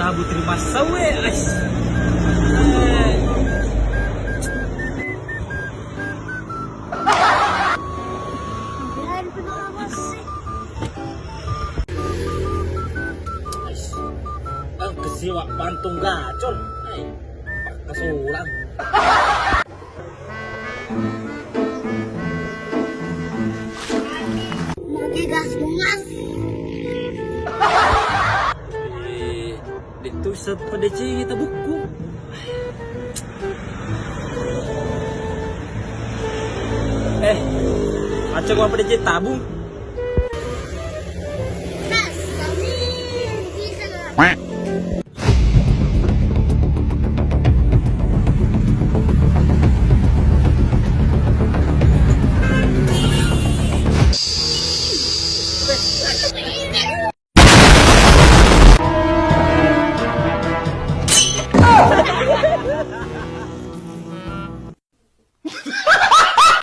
tabu terima sawe as. Biarin pengawas sih. Ang kesiwa pantung gacor. Ay, kasulang. Mau gas bungas. Dito sa padecing kita buku. Aco ko padecing tabung.